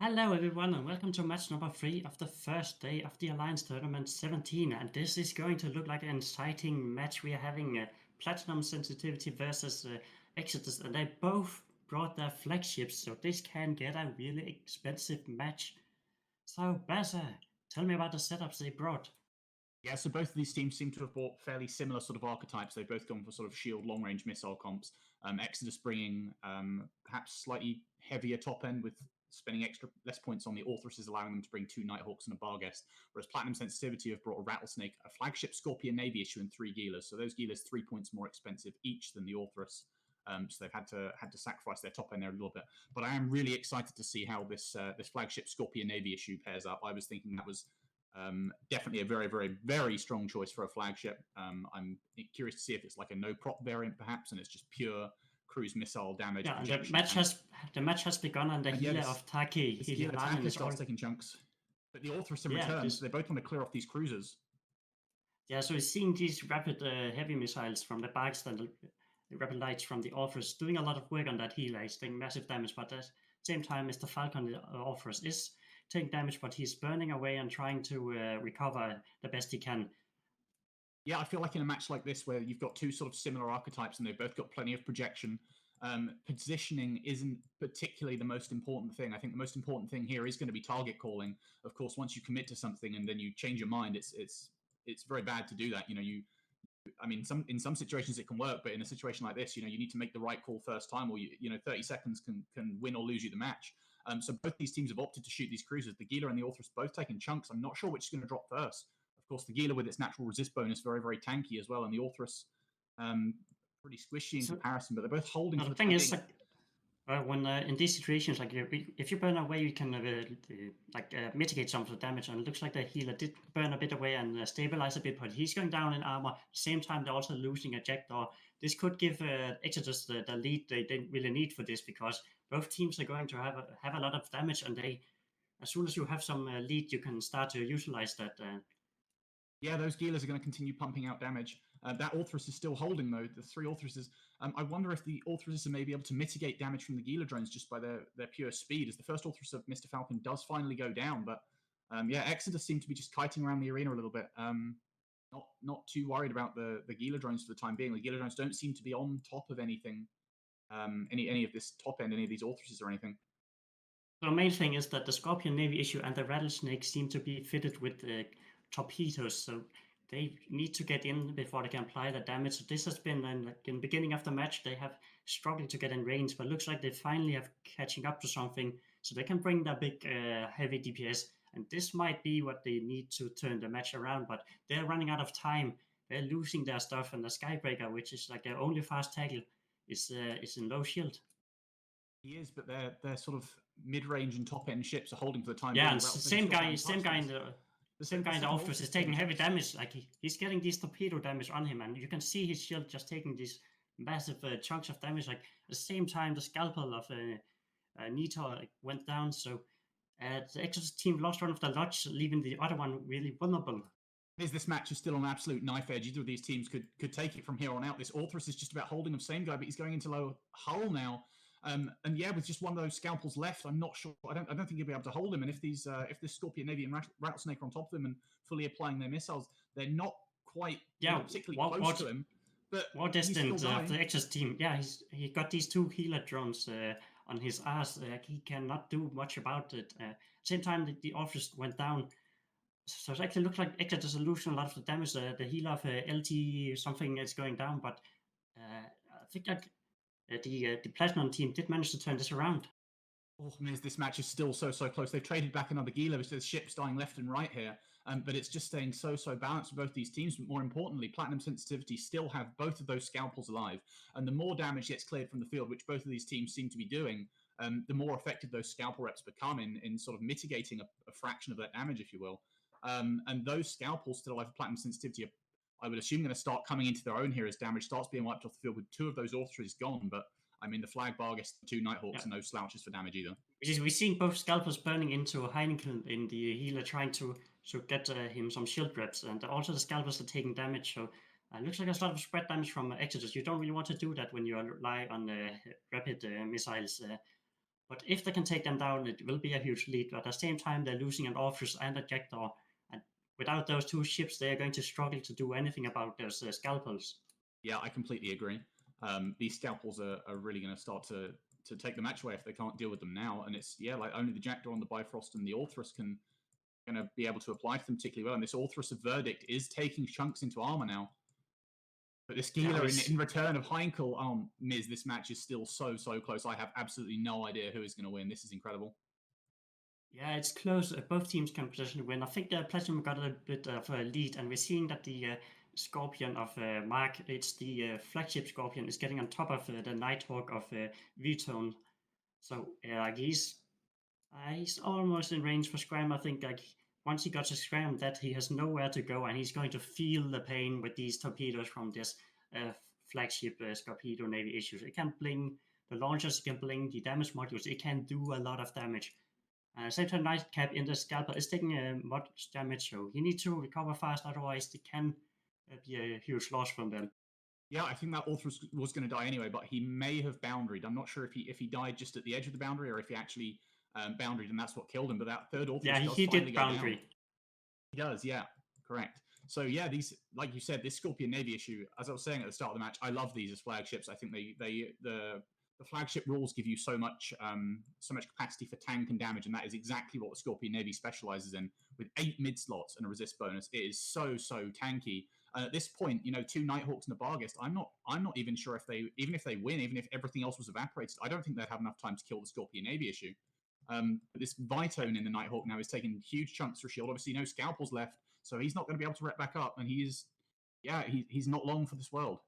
Hello everyone and welcome to match number 3 of the first day of the Alliance Tournament 17, and this is going to look like an exciting match. We are having Platinum Sensitivity versus Exodus, and they both brought their flagships, so this can get a really expensive match. So Baza, tell me about the setups they brought. Yeah, so both of these teams seem to have bought fairly similar sort of archetypes. They've both gone for sort of shield long-range missile comps. Exodus bringing perhaps slightly heavier top end with spending less points on the Orthreses, allowing them to bring 2 Nighthawks and a Barghest. Whereas Platinum Sensitivity have brought a Rattlesnake, a flagship Scorpion Navy issue, and 3 Gilas. So those Gilas 3 points more expensive each than the Orthrus. So they've had to sacrifice their top end there a little bit. But I am really excited to see how this flagship Scorpion Navy issue pairs up. I was thinking that was definitely a very, very, very strong choice for a flagship. I'm curious to see if it's like a no prop variant, perhaps, and it's just pure cruise missile damage. Yeah, and projection. the match has begun, and the healer of Taki this Gila Hililanen is starts taking chunks. But the Orthrus in yeah, return, so they both want to clear off these cruisers. Yeah, so we're seeing these rapid heavy missiles from the Barks and the rapid lights from the Orpheus doing a lot of work on that healer. He's taking massive damage, but at the same time, Mr. Falcon, the Orpheus, is taking damage, but he's burning away and trying to recover the best he can. Yeah, I feel like in a match like this where you've got two sort of similar archetypes and they've both got plenty of projection, positioning isn't particularly the most important thing. I think the most important thing here is going to be target calling. Of course, once you commit to something and then you change your mind, it's very bad to do that. In some situations it can work, but in a situation like this, you need to make the right call first time, or 30 seconds can win or lose you the match. So both these teams have opted to shoot these cruisers. The Gila and the Orthrus both taking chunks. I'm not sure which is going to drop first. Of course, the Gila with its natural resist bonus, very, very tanky as well, and the Orthrus, pretty squishy in comparison, but they're both holding. The thing is, when in these situations, like if you burn away, you can mitigate some of the damage. And it looks like the healer did burn a bit away and stabilize a bit, but he's going down in armor. At the same time, they're also losing a Jackdaw. This could give Exodus the lead they didn't really need for this, because both teams are going to have a lot of damage, and as soon as you have some lead, you can start to utilize that. Yeah, those Gilas are going to continue pumping out damage. That Orthrus is still holding, though. The 3 Orthruses. I wonder if the Orthruses are maybe able to mitigate damage from the Gila drones just by their pure speed, as the first Orthrus of Mr. Falcon does finally go down. But Exodus seem to be just kiting around the arena a little bit. Not too worried about the Gila drones for the time being. The Gila drones don't seem to be on top of anything, any of this top end, any of these Orthruses or anything. The main thing is that the Scorpion Navy issue and the Rattlesnake seem to be fitted with torpedoes, so they need to get in before they can apply the damage. So this has been in the beginning of the match, they have struggled to get in range, but looks like they finally have catching up to something, so they can bring their big heavy DPS, and this might be what they need to turn the match around. But they're running out of time. They're losing their stuff, and the Skybreaker, which is like their only fast tackle, is in low shield. He is, but they're sort of mid-range and top-end ships are holding for the time. Yeah, same guy in the Orpheus is taking heavy damage. Like he's getting these torpedo damage on him, and you can see his shield just taking these massive chunks of damage. Like at the same time, the scalpel of Nito went down. So the Exodus team lost one of the lodge, leaving the other one really vulnerable. This match is still on absolute knife edge. Either of these teams could take it from here on out. This Orthrus is just about holding the same guy, but he's going into low hull now. And with just one of those scalpels left, I'm not sure. I don't think he'll be able to hold him. And if this Scorpion Navy and Rattlesnake are on top of him and fully applying their missiles, they're not quite particularly close to him. But more distant of the Exodus team. Yeah, he got these 2 healer drones on his ass. He cannot do much about it. Same time, the Orpheus went down. So it actually looks like Exodus is losing a lot of the damage. The healer of LT something is going down, but I think like the Platinum team did manage to turn this around. Oh, this match is still so close. They've traded back another Gila, so there's ships dying left and right here. But it's just staying so balanced for both these teams. But more importantly, Platinum Sensitivity still have both of those scalpels alive. And the more damage gets cleared from the field, which both of these teams seem to be doing, the more effective those scalpel reps become in sort of mitigating a fraction of that damage, if you will. And those scalpels still alive for Platinum Sensitivity are, I would assume, going to start coming into their own here as damage starts being wiped off the field with 2 of those Orthruses gone. But the flag Barghest, 2 Nighthawks, and no slouches for damage either. We're seeing both scalpels burning into Heineken in the healer, trying to get him some shield reps, and also the scalpels are taking damage. So it looks like there's a lot of spread damage from Exodus. You don't really want to do that when you rely on rapid missiles. But if they can take them down, it will be a huge lead. But at the same time, they're losing an Orpheus and a Jackdaw. And without those two ships, they are going to struggle to do anything about those scalpels. Yeah, I completely agree. These scalpels are really going to start to take the match away if they can't deal with them now. And it's, yeah, like only the Jackdaw and the Bifrost and the Orthrus can going to be able to apply to them particularly well. And this Orthrus of Verdict is taking chunks into armor now. But this Gila in return of Heinkel, Miz, this match is still so close. I have absolutely no idea who is going to win. This is incredible. Yeah, it's close. Both teams can potentially win. I think Platinum got a bit of a lead, and we're seeing that the Scorpion of Mark, it's the flagship Scorpion, is getting on top of the Nighthawk of Vuitton. So like he's almost in range for Scram. I think like once he got to Scram, that he has nowhere to go, and he's going to feel the pain with these torpedoes from this flagship Scorpido Navy issues. It can bling the launchers, it can bling the damage modules, it can do a lot of damage. Same time, Nightcap in the Scalper is taking much damage, so he needs to recover fast, otherwise it can be a huge loss from them. Yeah, I think that Orthrus was going to die anyway, but he may have boundaried. I'm not sure if he died just at the edge of the boundary or if he actually boundaried and that's what killed him. But that third Orthrus, yeah, he did boundary. Down. He does, yeah, correct. So yeah, these, like you said, this Scorpion Navy issue, as I was saying at the start of the match, I love these as flagships. I think the flagship rules give you so much capacity for tank and damage, and that is exactly what the Scorpion Navy specializes in. With 8 mid slots and a resist bonus, it is so tanky. And at this point, you know, 2 Nighthawks and a Barghest, I'm not even sure if they, even if they win, even if everything else was evaporated, I don't think they'd have enough time to kill the Scorpion Navy issue. This Vitone in the Nighthawk now is taking huge chunks for shield. Obviously, no scalpels left, so he's not going to be able to rep back up, and he's not long for this world.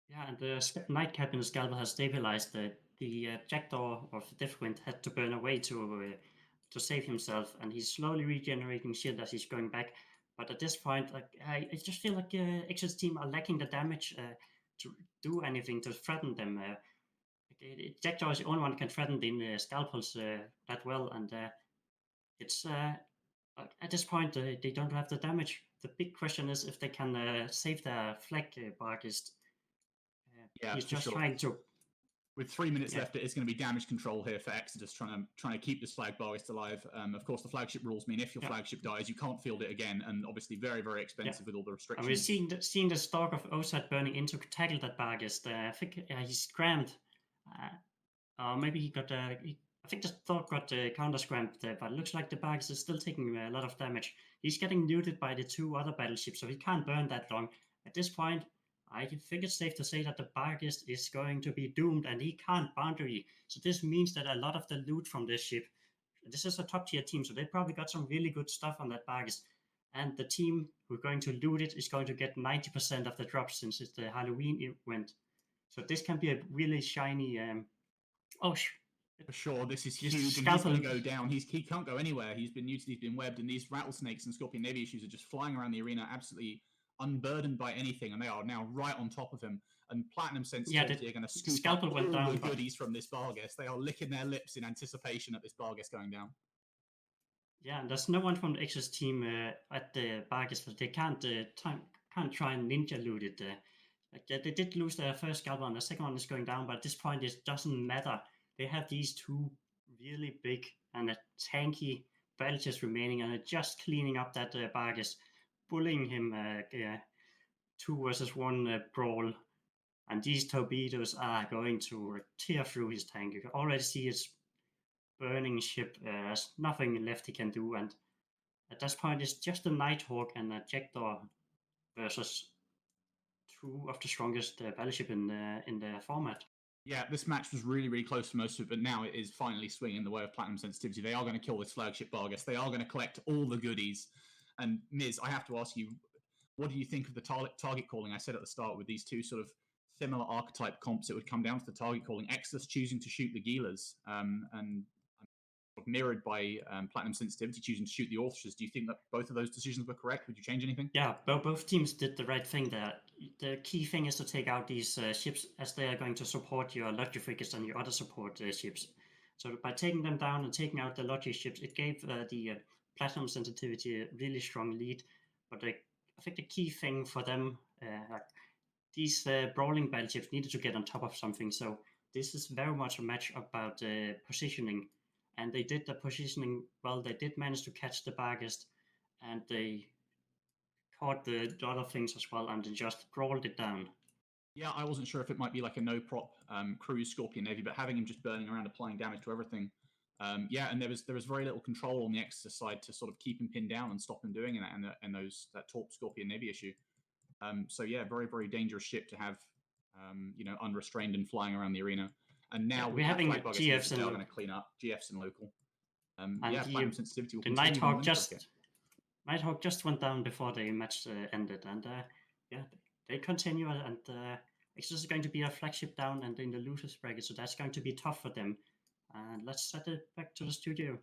Yeah, and the Nightcap in the Scalper has stabilized. The Jackdaw of Deathwind had to burn away to save himself, and he's slowly regenerating shield as he's going back. But at this point, like I just feel like XVII team are lacking the damage to do anything to threaten them. Jackdaw is the only one who can threaten the scalpels that well, and it's at this point they don't have the damage. The big question is if they can save their flag Barghest. Yeah, he's just trying to. With 3 minutes left, it is going to be damage control here for Exodus, trying to keep this flag Barghest alive. Of course, the flagship rules mean if your flagship dies, you can't field it again, and obviously very expensive with all the restrictions. And we're seeing the stalk of Osat burning in to tackle that Barghest. I think he's scrammed. Maybe he got. I think the stalk got counter scrammed, but it looks like the Barghest is still taking a lot of damage. He's getting looted by the 2 other battleships, so he can't burn that long. At this point, I think it's safe to say that the Barghest is going to be doomed and he can't boundary. So this means that a lot of the loot from this ship, this is a top tier team, so they probably got some really good stuff on that Barghest. And the team who's going to loot it is going to get 90% of the drops since it's the Halloween event. So this can be a really shiny... For sure, this is huge, and he's going to go down. He can't go anywhere. He's been neutered, he's been webbed, and these rattlesnakes and Scorpion Navy issues are just flying around the arena, absolutely unburdened by anything, and they are now right on top of him. And Platinum Sensitivity are going to scoop up all the goodies from this Barghest. They are licking their lips in anticipation at this Barghest going down. Yeah, and there's no one from the XS team at the Barghest. They can't try and ninja loot it. They did lose their first scalper, and the second one is going down, but at this point it doesn't matter. They have these 2 really big and tanky battlefields remaining, and they're just cleaning up that Barghest, bullying him 2 versus 1 brawl. And these torpedoes are going to tear through his tank. You can already see his burning ship. There's nothing left he can do, and at this point it's just a Nighthawk and a Jackdaw versus 2 of the strongest battleship in the format. Yeah, this match was really close for most of it, but now it is finally swinging the way of Platinum Sensitivity. They are going to kill this flagship Barghest. They are going to collect all the goodies. And Miz, I have to ask you, what do you think of the target calling? I said at the start, with these 2 sort of similar archetype comps, it would come down to the target calling. Exodus choosing to shoot the Gilas, and mirrored by Platinum Sensitivity choosing to shoot the Orthruses. Do you think that both of those decisions were correct? Would you change anything? Yeah, both teams did the right thing there. The key thing is to take out these ships, as they are going to support your Logi frigates and your other support ships. So by taking them down and taking out the Logi ships, it gave the Platinum Sensitivity a really strong lead. But I think the key thing for them, these brawling battleships needed to get on top of something. So this is very much a match about positioning, and they did the positioning well. They did manage to catch the Barghest, and they caught the other things as well, and they just rolled it down. Yeah, I wasn't sure if it might be like a no prop cruise Scorpion Navy, but having him just burning around, applying damage to everything. Yeah, and there was very little control on the Exeter side to sort of keep him pinned down and stop him doing and that Torp Scorpion Navy issue. So yeah, very very dangerous ship to have, unrestrained and flying around the arena. And now we're having GFs they're going to clean up GFs in local. and platinum sensitivity will the continue. Nighthawk just went down before the match ended, and yeah, they continue, and it's just going to be a flagship down and in the losers bracket, so that's going to be tough for them. And let's set it back to the studio.